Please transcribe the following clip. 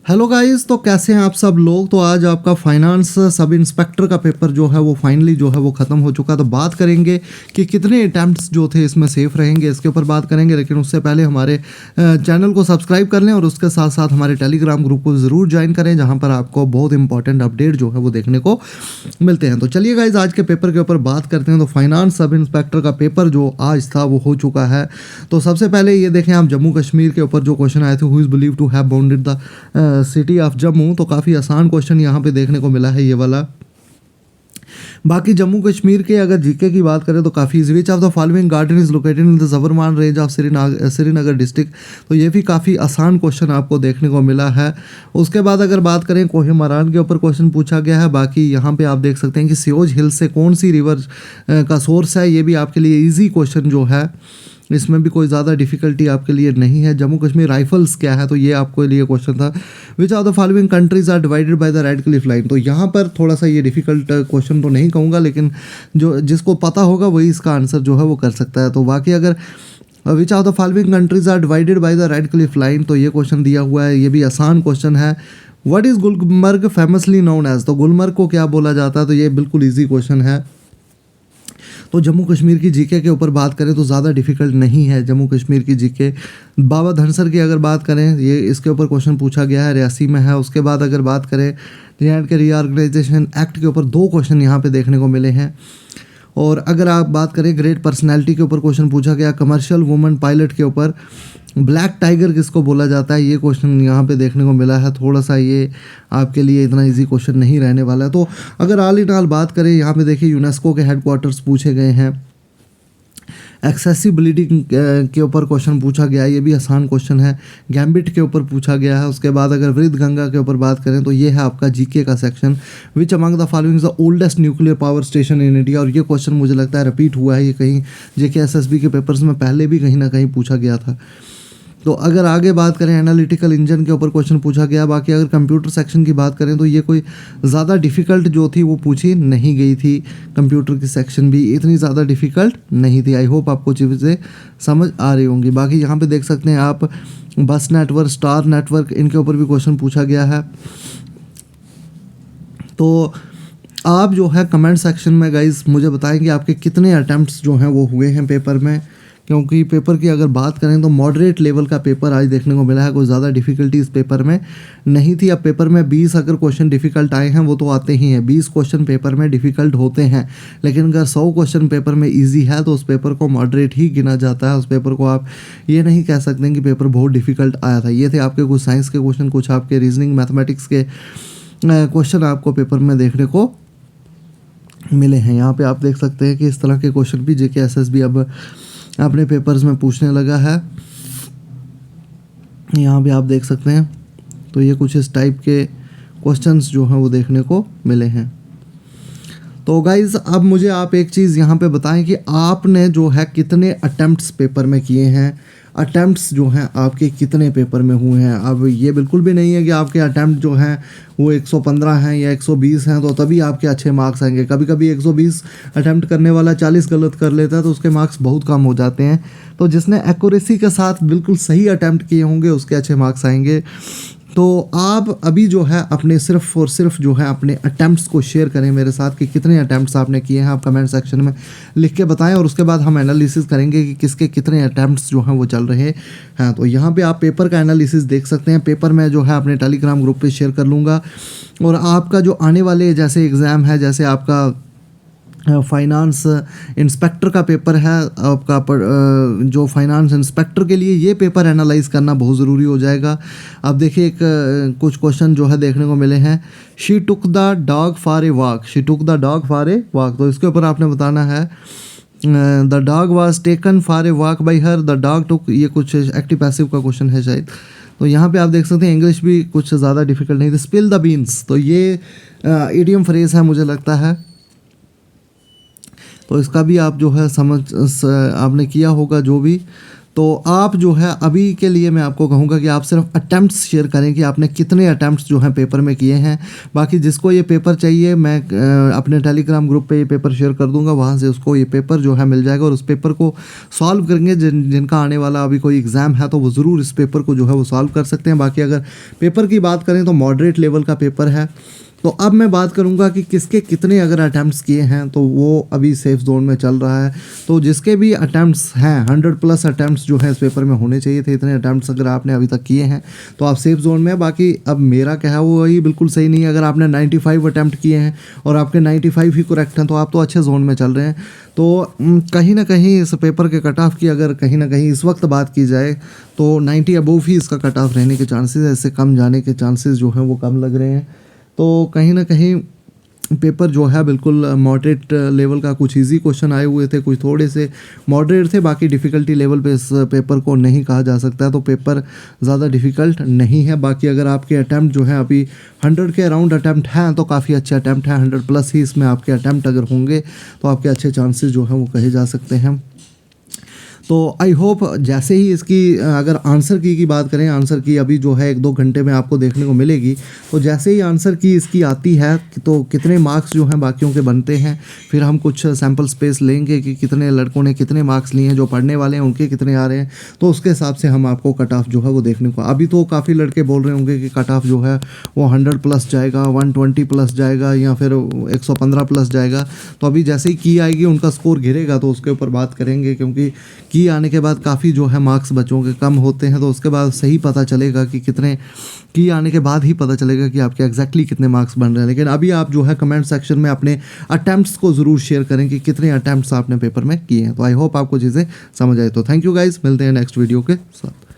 Hello guys, तो कैसे हैं आप सब लोग। तो आज आपका फाइनेंस सब इंस्पेक्टर का पेपर जो है वो फाइनली जो है वो ख़त्म हो चुका। तो बात करेंगे कि कितने अटैम्प्ट्स जो थे इसमें सेफ रहेंगे, इसके ऊपर बात करेंगे। लेकिन उससे पहले हमारे चैनल को सब्सक्राइब कर लें और उसके साथ साथ हमारे टेलीग्राम ग्रुप को ज़रूर ज्वाइन करें, जहाँ पर आपको बहुत इंपॉर्टेंट अपडेट जो है वो देखने को मिलते हैं। तो चलिए गाइस, आज के पेपर के ऊपर बात करते हैं। तो फाइनेंस सब इंस्पेक्टर का पेपर जो आज था वो हो चुका है। तो सबसे पहले ये देखें आप, जम्मू कश्मीर के ऊपर जो क्वेश्चन आए थे, who is believe to have bounded the city of Jammu. तो काफ़ी आसान क्वेश्चन यहाँ पे देखने को मिला है ये वाला। बाकी जम्मू कश्मीर के अगर जीके की बात करें तो काफ़ी easy. Which of the following garden is located in the Zabarwan range of Srinagar district. तो ये भी काफ़ी आसान क्वेश्चन आपको देखने को मिला है। उसके बाद अगर बात करें कोहिमारान के ऊपर क्वेश्चन पूछा गया है। बाकी यहाँ पे आप देख सकते हैं कि सियोज हिल से कौन सी रिवर का सोर्स है। ये भी आपके लिए ईजी क्वेश्चन जो है, इसमें भी कोई ज़्यादा डिफिकल्टी आपके लिए नहीं है। जम्मू कश्मीर राइफल्स क्या है, तो ये आपके लिए क्वेश्चन था। Which of the following countries are divided by the Radcliffe line. तो यहाँ पर थोड़ा सा ये डिफिकल्ट क्वेश्चन तो नहीं कहूँगा, लेकिन जो जिसको पता होगा वही इसका आंसर जो है वो कर सकता है। तो बाकी अगर which of the following countries are divided by the Radcliffe line, तो ये क्वेश्चन दिया हुआ है, ये भी आसान क्वेश्चन है। What is Gulmarg famously known as. तो गुलमर्ग को क्या बोला जाता है, तो ये बिल्कुल ईजी क्वेश्चन है। तो जम्मू कश्मीर की जीके के ऊपर बात करें तो ज़्यादा डिफिकल्ट नहीं है जम्मू कश्मीर की जीके। बाबा धनसर की अगर बात करें, ये इसके ऊपर क्वेश्चन पूछा गया है, रियासी में है। उसके बाद अगर बात करें जे के रीऑर्गेनाइजेशन एक्ट के ऊपर 2 क्वेश्चन यहाँ पे देखने को मिले हैं। और अगर आप बात करें ग्रेट पर्सनैलिटी के ऊपर क्वेश्चन पूछा गया, कमर्शियल वुमन पायलट के ऊपर ब्लैक टाइगर किसको बोला जाता है, ये क्वेश्चन यहाँ पे देखने को मिला है। थोड़ा सा ये आपके लिए इतना इजी क्वेश्चन नहीं रहने वाला है। तो अगर ऑल इन ऑल बात करें, यहाँ पे देखिए यूनेस्को के हेडक्वार्टर्स पूछे गए हैं। एक्सेसिबिलिटी के ऊपर क्वेश्चन पूछा गया है, ये भी आसान क्वेश्चन है। गैम्बिट के ऊपर पूछा गया है। उसके बाद अगर वृद्ध गंगा के ऊपर बात करें तो ये है आपका जीके का section. Which among the following the oldest nuclear power station in India. और ये क्वेश्चन मुझे लगता है रिपीट हुआ है, ये कहीं जेके एसएसबी के पेपर्स में पहले भी कहीं ना कहीं पूछा गया था। तो अगर आगे बात करें एनालिटिकल इंजन के ऊपर क्वेश्चन पूछा गया। बाकी अगर कंप्यूटर सेक्शन की बात करें तो ये कोई ज़्यादा डिफ़िकल्ट जो थी वो पूछी नहीं गई थी। कंप्यूटर की सेक्शन भी इतनी ज़्यादा डिफ़िकल्ट नहीं थी। आई होप आपको चीज़ें समझ आ रही होंगी। बाकी यहाँ पे देख सकते हैं आप, बस नेटवर्क, स्टार नेटवर्क, इनके ऊपर भी क्वेश्चन पूछा गया है। तो आप जो है कमेंट सेक्शन में गाइज मुझे बताएं कि आपके कितने अटैम्प्ट्स जो हैं वो हुए हैं पेपर में। क्योंकि पेपर की अगर बात करें तो मॉडरेट लेवल का पेपर आज देखने को मिला है, कोई ज़्यादा डिफ़िकल्टी इस पेपर में नहीं थी। अब पेपर में 20 अगर क्वेश्चन डिफ़िकल्ट आए हैं वो तो आते ही हैं, 20 क्वेश्चन पेपर में डिफ़िकल्ट होते हैं। लेकिन अगर 100 क्वेश्चन पेपर में इजी है तो उस पेपर को मॉडरेट ही गिना जाता है। उस पेपर को आप ये नहीं कह सकते कि पेपर बहुत डिफ़िकल्ट आया था। ये थे आपके कुछ साइंस के क्वेश्चन, कुछ आपके रीजनिंग मैथमेटिक्स के क्वेश्चन आपको पेपर में देखने को मिले हैं। यहाँ पे आप देख सकते हैं कि इस तरह के क्वेश्चन भी जेके एसएसबी अब अपने पेपर्स में पूछने लगा है। यहाँ भी आप देख सकते हैं। तो ये कुछ इस टाइप के क्वेश्चंस जो हैं वो देखने को मिले हैं। तो गाइज़, अब मुझे आप एक चीज़ यहाँ पे बताएं कि आपने जो है कितने अटेम्प्ट्स पेपर में किए हैं। अटैम्प्ट्स जो हैं आपके कितने पेपर में हुए हैं। अब ये बिल्कुल भी नहीं है कि आपके अटैम्प्ट जो हैं वो 115 हैं या 120 हैं तो तभी आपके अच्छे मार्क्स आएंगे। कभी कभी 120 अटैम्प्ट करने वाला 40 गलत कर लेता है तो उसके मार्क्स बहुत कम हो जाते हैं। तो जिसने एक्यूरेसी के साथ बिल्कुल सही अटैम्प्ट किए होंगे उसके अच्छे मार्क्स आएंगे। तो आप अभी जो है अपने सिर्फ और सिर्फ जो है अपने अटैम्प्ट्स को शेयर करें मेरे साथ कि कितने अटैम्प्ट्स आपने किए हैं। आप कमेंट सेक्शन में लिख के बताएं और उसके बाद हम एनालिसिस करेंगे कि किसके कितने अटैम्प्ट्स जो हैं वो चल रहे हैं। तो यहाँ पे आप पेपर का एनालिसिस देख सकते हैं। पेपर में जो है अपने टेलीग्राम ग्रुप पे शेयर कर लूँगा। और आपका जो आने वाले जैसे एग्ज़ाम है, जैसे आपका फाइनेंस इंस्पेक्टर का पेपर है आपका, जो फाइनेंस इंस्पेक्टर के लिए ये पेपर एनालाइज करना बहुत ज़रूरी हो जाएगा। अब देखिए कुछ क्वेश्चन जो है देखने को मिले हैं। She took the dog for a walk. She took the dog for a walk. तो इसके ऊपर आपने बताना है the dog was taken for a walk by her, the dog took. ये कुछ एक्टिव पैसिव का क्वेश्चन है शायद। तो यहाँ पे आप देख सकते हैं इंग्लिश भी कुछ ज़्यादा डिफिकल्ट नहीं थी। स्पिल द बीन्स, तो ये इडियम फ्रेज है मुझे लगता है। तो इसका भी आप जो है समझ आपने किया होगा जो भी। तो आप जो है अभी के लिए मैं आपको कहूँगा कि आप सिर्फ अटैम्प्ट्स शेयर करें कि आपने कितने अटैम्प्ट्स जो हैं पेपर में किए हैं। बाकी जिसको ये पेपर चाहिए मैं अपने टेलीग्राम ग्रुप पे ये पेपर शेयर कर दूंगा, वहाँ से उसको ये पेपर जो है मिल जाएगा और उस पेपर को सॉल्व करेंगे। जिनका आने वाला अभी कोई एग्ज़ाम है तो वो ज़रूर इस पेपर को जो है वो सॉल्व कर सकते हैं। बाकी अगर पेपर की बात करें तो मॉडरेट लेवल का पेपर है। तो अब मैं बात करूंगा कि किसके कितने अगर अटैम्प्ट्स किए हैं, तो वो अभी सेफ जोन में चल रहा है। तो जिसके भी अटैम्प्ट्स हैं 100+ अटैम्प्ट्स जो है इस पेपर में होने चाहिए थे, इतने अटैम्प्ट्स अगर आपने अभी तक किए हैं तो आप सेफ जोन में। बाकी अब मेरा क्या है वो वही बिल्कुल सही नहीं है। अगर आपने 95 अटैम्प्ट किए हैं और आपके 95 ही करेक्ट हैं तो आप तो अच्छे जोन में चल रहे हैं। तो कहीं ना कहीं इस पेपर के कट ऑफ की अगर कहीं ना कहीं इस वक्त बात की जाए तो 90 अबोव ही इसका कट ऑफ रहने के चांसेस है। इससे कम जाने के चांसेस जो हैं वो कम लग रहे हैं। तो कहीं ना कहीं पेपर जो है बिल्कुल मॉडरेट लेवल का, कुछ इजी क्वेश्चन आए हुए थे, कुछ थोड़े से मॉडरेट थे। बाकी डिफ़िकल्टी लेवल पे इस पेपर को नहीं कहा जा सकता है, तो पेपर ज़्यादा डिफ़िकल्ट नहीं है। बाकी अगर आपके अटैम्प्ट जो है अभी 100 के अराउंड अटैम्प्ट हैं तो काफ़ी अच्छे अटैम्प्ट हैं। 100+ ही इसमें आपके अटैम्प्ट अगर होंगे तो आपके अच्छे चांसेस जो हैं वो कहे जा सकते हैं। तो आई होप जैसे ही इसकी अगर आंसर की बात करें, आंसर की अभी जो है 1-2 घंटे में आपको देखने को मिलेगी। तो जैसे ही आंसर की इसकी आती है तो कितने मार्क्स जो हैं बाकियों के बनते हैं, फिर हम कुछ सैम्पल स्पेस लेंगे कि कितने लड़कों ने कितने मार्क्स लिए हैं, जो पढ़ने वाले हैं उनके कितने आ रहे हैं। तो उसके हिसाब से हम आपको कट ऑफ जो है वो देखने को, अभी तो काफ़ी लड़के बोल रहे होंगे कि कट ऑफ जो है वो 100+ जाएगा, 120+ जाएगा या फिर 115+ जाएगा। तो अभी जैसे ही की आएगी उनका स्कोर गिरेगा तो उसके ऊपर बात करेंगे, क्योंकि की आने के बाद काफ़ी जो है मार्क्स बच्चों के कम होते हैं। तो उसके बाद सही पता चलेगा कि कितने की आने के बाद ही पता चलेगा कि आपके एग्जैक्टली कितने मार्क्स बन रहे हैं। लेकिन अभी आप जो है कमेंट सेक्शन में अपने अटैम्प्ट्स को ज़रूर शेयर करें कि कितने अटैम्प्ट्स आपने पेपर में किए हैं। तो आई होप आपको चीज़ें समझ आए। तो थैंक यू गाइज, मिलते हैं नेक्स्ट वीडियो के साथ।